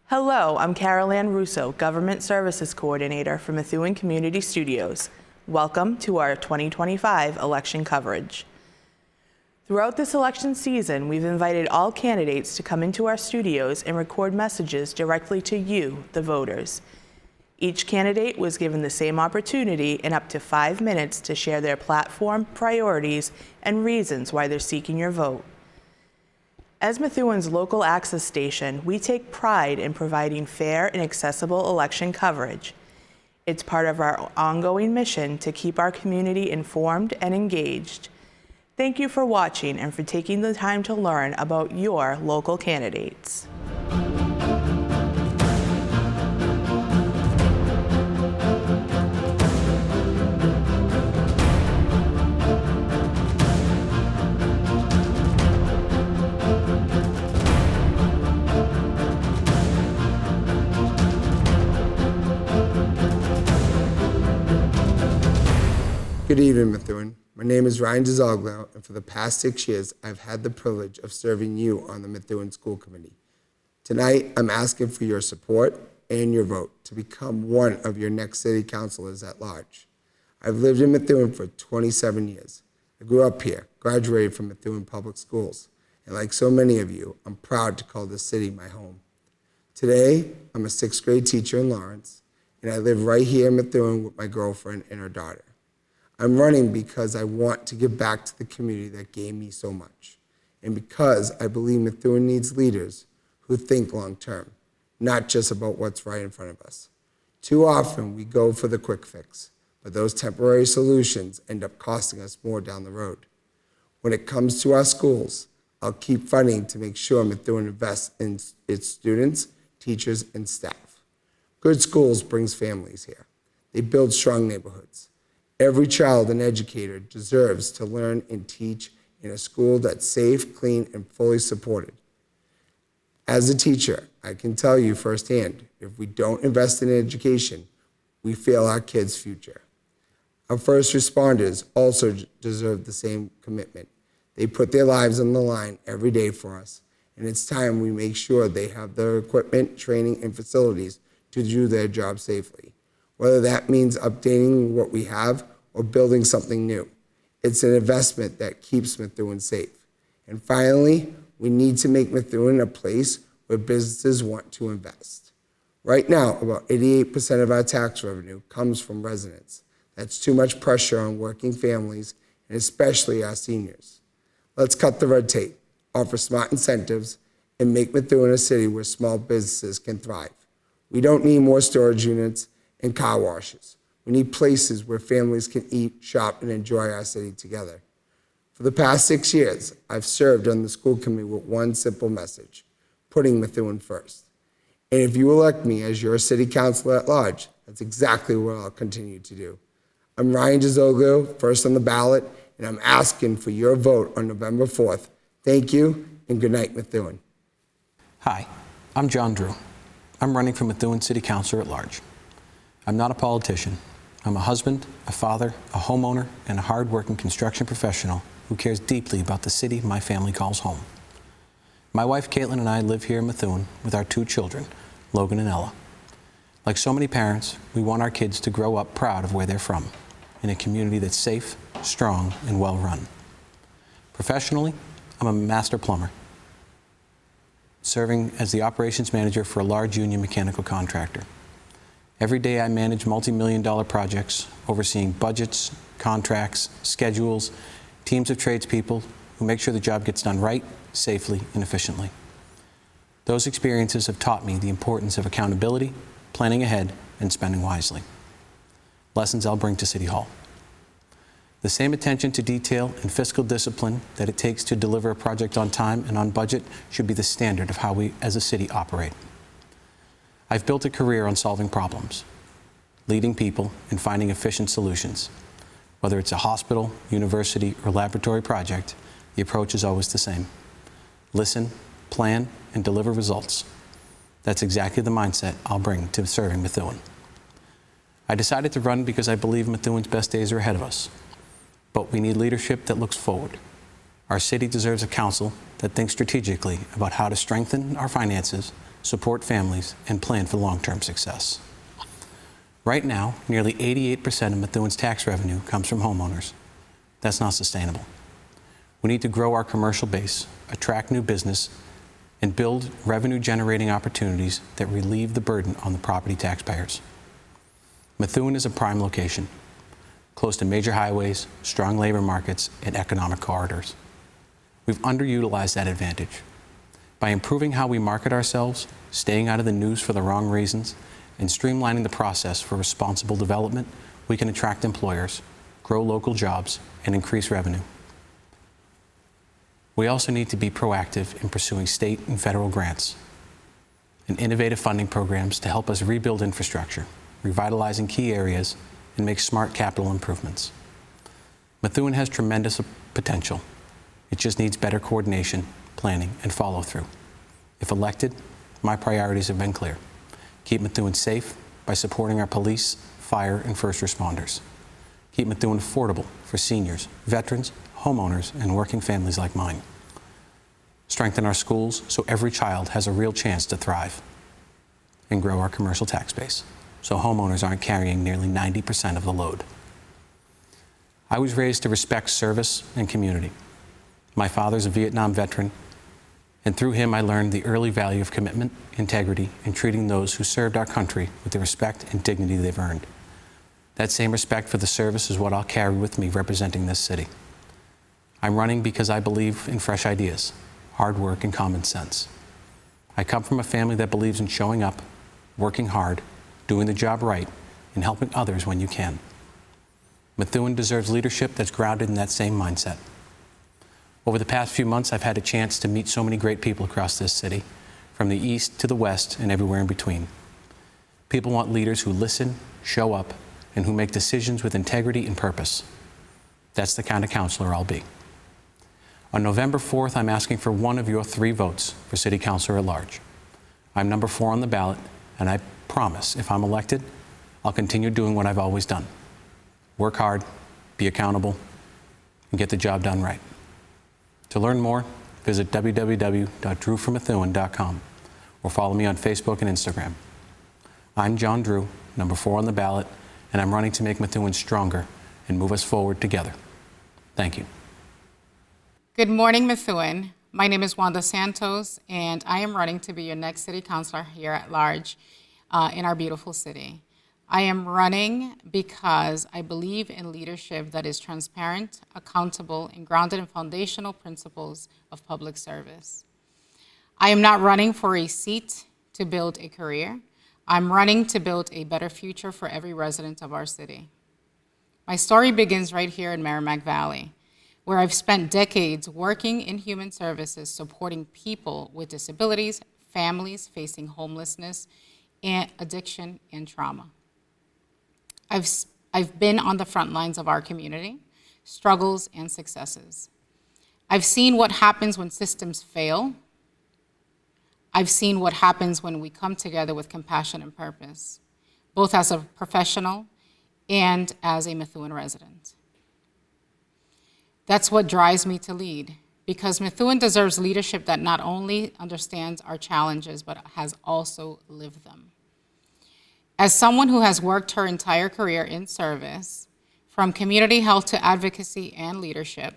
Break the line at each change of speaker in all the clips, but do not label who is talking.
Hello, I'm Carol Ann Russo, Government Services Coordinator for Methuen Community Studios. Welcome to our 2025 election coverage. Throughout this election season, we've invited all candidates to come into our studios and record messages directly to you, the voters. Each candidate was given the same opportunity in up to 5 minutes to share their platform, priorities, and reasons why they're seeking your vote. As Methuen's local access station, we take pride in providing fair and accessible election coverage. It's part of our ongoing mission to keep our community informed and engaged. Thank you for watching and for taking the time to learn about your local candidates.
Good evening, Methuen. My name is Ryan DeZoglio, and for the past 6 years, I've had the privilege of serving you on the Methuen School Committee. Tonight, I'm asking for your support and your vote to become one of your next city councilors at large. I've lived in Methuen for 27 years. I grew up here, graduated from Methuen Public Schools, and like so many of you, I'm proud to call this city my home. Today, I'm a 6th grade teacher in Lawrence, and I live right here in Methuen with my girlfriend and her daughter. I'm running because I want to give back to the community that gave me so much, and because I believe Methuen needs leaders who think long-term, not just about what's right in front of us. Too often, we go for the quick fix, but those temporary solutions end up costing us more down the road. When it comes to our schools, I'll keep funding to make sure Methuen invests in its students, teachers, and staff. Good schools brings families here. They build strong neighborhoods. Every child and educator deserves to learn and teach in a school that's safe, clean, and fully supported. As a teacher, I can tell you firsthand, if we don't invest in education, we fail our kids' future. Our first responders also deserve the same commitment. They put their lives on the line every day for us, and it's time we make sure they have the equipment, training, and facilities to do their job safely. Whether that means updating what we have or building something new. It's an investment that keeps Methuen safe. And finally, we need to make Methuen a place where businesses want to invest. Right now, about 88% of our tax revenue comes from residents. That's too much pressure on working families, and especially our seniors. Let's cut the red tape, offer smart incentives, and make Methuen a city where small businesses can thrive. We don't need more storage units and car washes. We need places where families can eat, shop, and enjoy our city together. For the past 6 years, I've served on the school committee with one simple message: putting Methuen first. And if you elect me as your city councilor at large, that's exactly what I'll continue to do. I'm Ryan DeZoglio, first on the ballot, and I'm asking for your vote on November 4th. Thank you, and good night, Methuen.
Hi, I'm John Drew. I'm running for Methuen City Councilor at Large. I'm not a politician. I'm a husband, a father, a homeowner, and a hard-working construction professional who cares deeply about the city my family calls home. My wife, Caitlin, and I live here in Methuen with our 2 children, Logan and Ella. Like so many parents, we want our kids to grow up proud of where they're from, in a community that's safe, strong, and well-run. Professionally, I'm a master plumber, serving as the operations manager for a large union mechanical contractor. Every day I manage multi-million-dollar projects, overseeing budgets, contracts, schedules, teams of tradespeople who make sure the job gets done right, safely, and efficiently. Those experiences have taught me the importance of accountability, planning ahead, and spending wisely. Lessons I'll bring to City Hall. The same attention to detail and fiscal discipline that it takes to deliver a project on time and on budget should be the standard of how we as a city operate. I've built a career on solving problems, leading people, and finding efficient solutions. Whether it's a hospital, university, or laboratory project, the approach is always the same. Listen, plan, and deliver results. That's exactly the mindset I'll bring to serving Methuen. I decided to run because I believe Methuen's best days are ahead of us. But we need leadership that looks forward. Our city deserves a council that thinks strategically about how to strengthen our finances support families, and plan for long-term success. Right now, nearly 88% of Methuen's tax revenue comes from homeowners. That's not sustainable. We need to grow our commercial base, attract new business, and build revenue-generating opportunities that relieve the burden on the property taxpayers. Methuen is a prime location, close to major highways, strong labor markets, and economic corridors. We've underutilized that advantage. By improving how we market ourselves, staying out of the news for the wrong reasons, and streamlining the process for responsible development, we can attract employers, grow local jobs, and increase revenue. We also need to be proactive in pursuing state and federal grants and innovative funding programs to help us rebuild infrastructure, revitalizing key areas, and make smart capital improvements. Methuen has tremendous potential. It just needs better coordination, planning, and follow-through. If elected, my priorities have been clear. Keep Methuen safe by supporting our police, fire, and first responders. Keep Methuen affordable for seniors, veterans, homeowners, and working families like mine. Strengthen our schools so every child has a real chance to thrive. And grow our commercial tax base so homeowners aren't carrying nearly 90% of the load. I was raised to respect service and community. My father's a Vietnam veteran, and through him I learned the early value of commitment, integrity, and treating those who served our country with the respect and dignity they've earned. That same respect for the service is what I'll carry with me representing this city. I'm running because I believe in fresh ideas, hard work, and common sense. I come from a family that believes in showing up, working hard, doing the job right, and helping others when you can. Methuen deserves leadership that's grounded in that same mindset. Over the past few months, I've had a chance to meet so many great people across this city, from the east to the west and everywhere in between. People want leaders who listen, show up, and who make decisions with integrity and purpose. That's the kind of counselor I'll be. On November 4th, I'm asking for one of your 3 votes for City Councilor-At-Large. I'm number 4 on the ballot, and I promise if I'm elected, I'll continue doing what I've always done. Work hard, be accountable, and get the job done right. To learn more, visit www.drewformethuen.com or follow me on Facebook and Instagram. I'm John Drew, number 4 on the ballot, and I'm running to make Methuen stronger and move us forward together. Thank you.
Good morning, Methuen. My name is Wanda Santos, and I am running to be your next city councilor here at large in our beautiful city. I am running because I believe in leadership that is transparent, accountable, and grounded in foundational principles of public service. I am not running for a seat to build a career. I'm running to build a better future for every resident of our city. My story begins right here in Merrimack Valley, where I've spent decades working in human services, supporting people with disabilities, families facing homelessness, and addiction and trauma. I've been on the front lines of our community, struggles and successes. I've seen what happens when systems fail. I've seen what happens when we come together with compassion and purpose, both as a professional and as a Methuen resident. That's what drives me to lead, because Methuen deserves leadership that not only understands our challenges, but has also lived them. As someone who has worked her entire career in service, from community health to advocacy and leadership,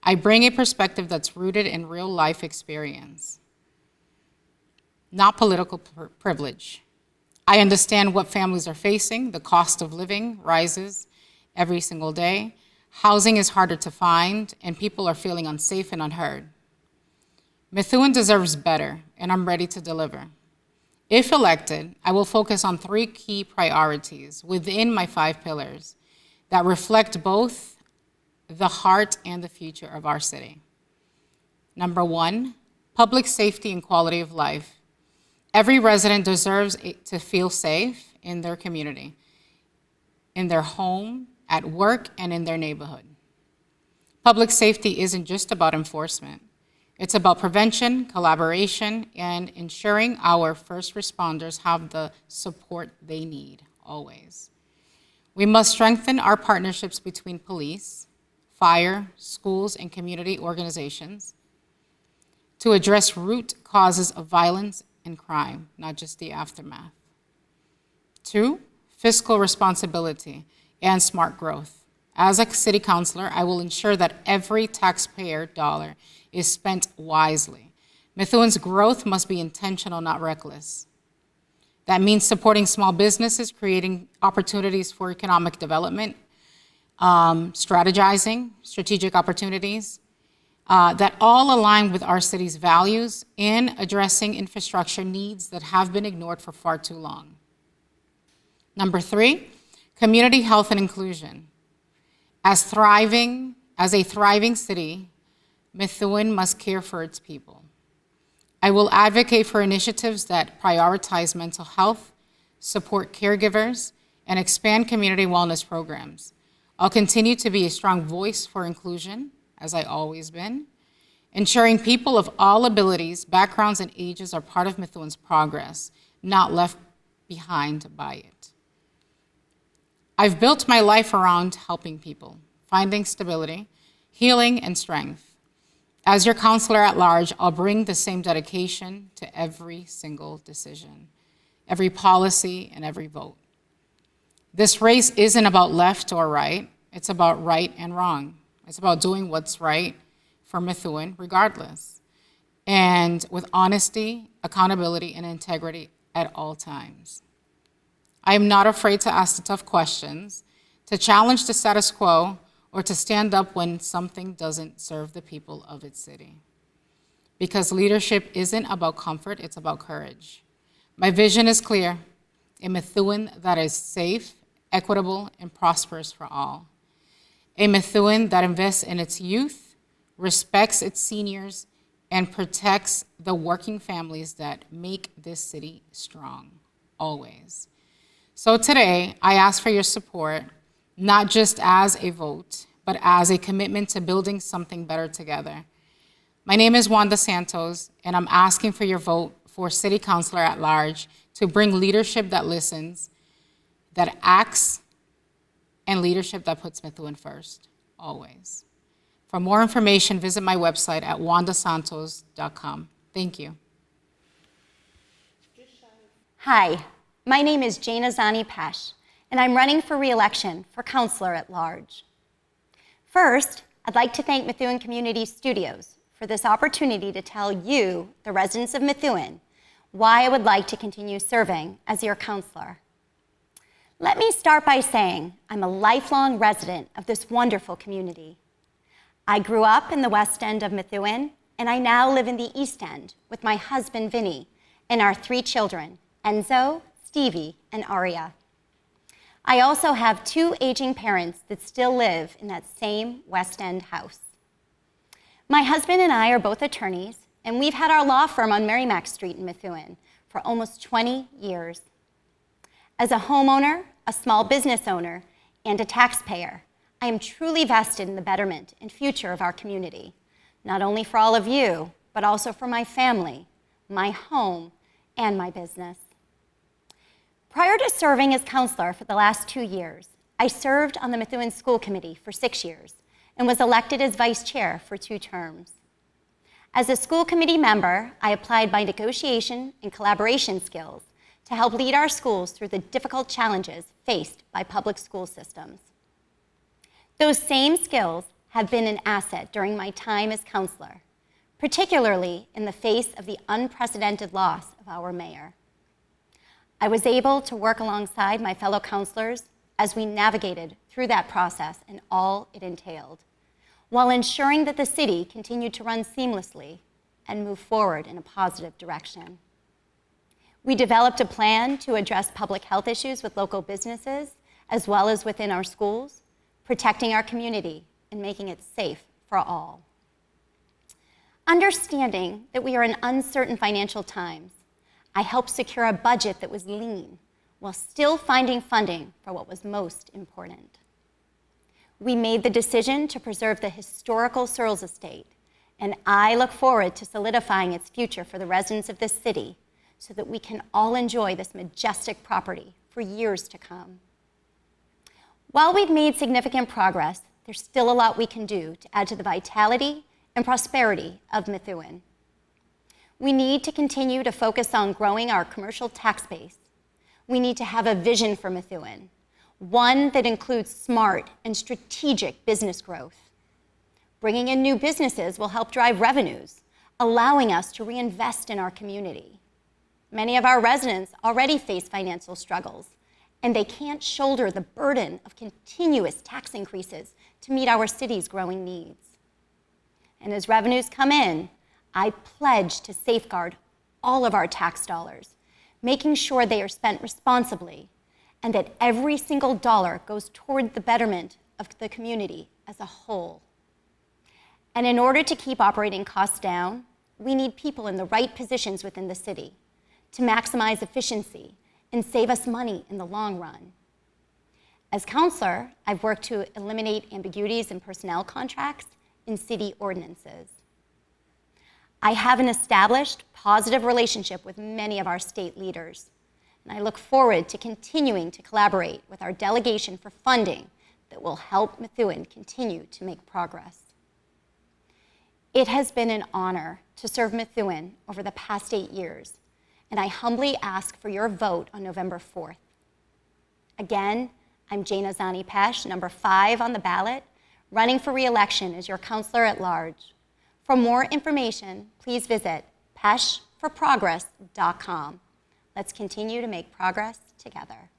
I bring a perspective that's rooted in real life experience, not political privilege. I understand what families are facing. The cost of living rises every single day. Housing is harder to find, and people are feeling unsafe and unheard. Methuen deserves better, and I'm ready to deliver. If elected, I will focus on 3 key priorities within my 5 pillars that reflect both the heart and the future of our city. Number 1, public safety and quality of life. Every resident deserves to feel safe in their community, in their home, at work, and in their neighborhood. Public safety isn't just about enforcement. It's about prevention, collaboration, and ensuring our first responders have the support they need, always. We must strengthen our partnerships between police, fire, schools, and community organizations to address root causes of violence and crime, not just the aftermath. 2, fiscal responsibility and smart growth. As a city councilor, I will ensure that every taxpayer dollar is spent wisely. Methuen's growth must be intentional, not reckless. That means supporting small businesses, creating opportunities for economic development, strategizing strategic opportunities that all align with our city's values and addressing infrastructure needs that have been ignored for far too long. Number 3, community health and inclusion. As a thriving city, Methuen must care for its people. I will advocate for initiatives that prioritize mental health, support caregivers, and expand community wellness programs. I'll continue to be a strong voice for inclusion, as I always been, ensuring people of all abilities, backgrounds, and ages are part of Methuen's progress, not left behind by it. I've built my life around helping people, finding stability, healing, and strength. As your Councilor-at-Large, I'll bring the same dedication to every single decision, every policy, and every vote. This race isn't about left or right, it's about right and wrong. It's about doing what's right for Methuen regardless, and with honesty, accountability, and integrity at all times. I am not afraid to ask the tough questions, to challenge the status quo, or to stand up when something doesn't serve the people of its city. Because leadership isn't about comfort, it's about courage. My vision is clear, a Methuen that is safe, equitable, and prosperous for all. A Methuen that invests in its youth, respects its seniors, and protects the working families that make this city strong, always. So today, I ask for your support, not just as a vote, but as a commitment to building something better together. My name is Wanda Santos, and I'm asking for your vote for City Councilor-at-Large to bring leadership that listens, that acts, and leadership that puts Methuen first, always. For more information, visit my website at wandasantos.com. Thank you.
Hi, my name is Jana Zani Pesh, and I'm running for re-election for Councilor-at-Large. First, I'd like to thank Methuen Community Studios for this opportunity to tell you, the residents of Methuen, why I would like to continue serving as your counselor. Let me start by saying I'm a lifelong resident of this wonderful community. I grew up in the west end of Methuen, and I now live in the east end with my husband, Vinny, and our 3 children, Enzo, Stevie, and Aria. I also have 2 aging parents that still live in that same West End house. My husband and I are both attorneys, and we've had our law firm on Merrimack Street in Methuen for almost 20 years. As a homeowner, a small business owner, and a taxpayer, I am truly vested in the betterment and future of our community, not only for all of you, but also for my family, my home, and my business. Prior to serving as counselor for the last 2 years, I served on the Methuen School Committee for 6 years and was elected as vice chair for 2 terms. As a school committee member, I applied my negotiation and collaboration skills to help lead our schools through the difficult challenges faced by public school systems. Those same skills have been an asset during my time as counselor, particularly in the face of the unprecedented loss of our mayor. I was able to work alongside my fellow counselors as we navigated through that process and all it entailed, while ensuring that the city continued to run seamlessly and move forward in a positive direction. We developed a plan to address public health issues with local businesses, as well as within our schools, protecting our community and making it safe for all. Understanding that we are in uncertain financial times, I helped secure a budget that was lean while still finding funding for what was most important. We made the decision to preserve the historical Searles Estate, and I look forward to solidifying its future for the residents of this city so that we can all enjoy this majestic property for years to come. While we've made significant progress, there's still a lot we can do to add to the vitality and prosperity of Methuen. We need to continue to focus on growing our commercial tax base. We need to have a vision for Methuen, one that includes smart and strategic business growth. Bringing in new businesses will help drive revenues, allowing us to reinvest in our community. Many of our residents already face financial struggles, and they can't shoulder the burden of continuous tax increases to meet our city's growing needs. And as revenues come in, I pledge to safeguard all of our tax dollars, making sure they are spent responsibly and that every single dollar goes toward the betterment of the community as a whole. And in order to keep operating costs down, we need people in the right positions within the city to maximize efficiency and save us money in the long run. As councilor, I've worked to eliminate ambiguities in personnel contracts in city ordinances. I have an established, positive relationship with many of our state leaders, and I look forward to continuing to collaborate with our delegation for funding that will help Methuen continue to make progress. It has been an honor to serve Methuen over the past 8 years, and I humbly ask for your vote on November 4th. Again, I'm Jana Zani-Pesh, number 5 on the ballot, running for re-election as your Councilor-at-Large. For more information, please visit peshforprogress.com. Let's continue to make progress together.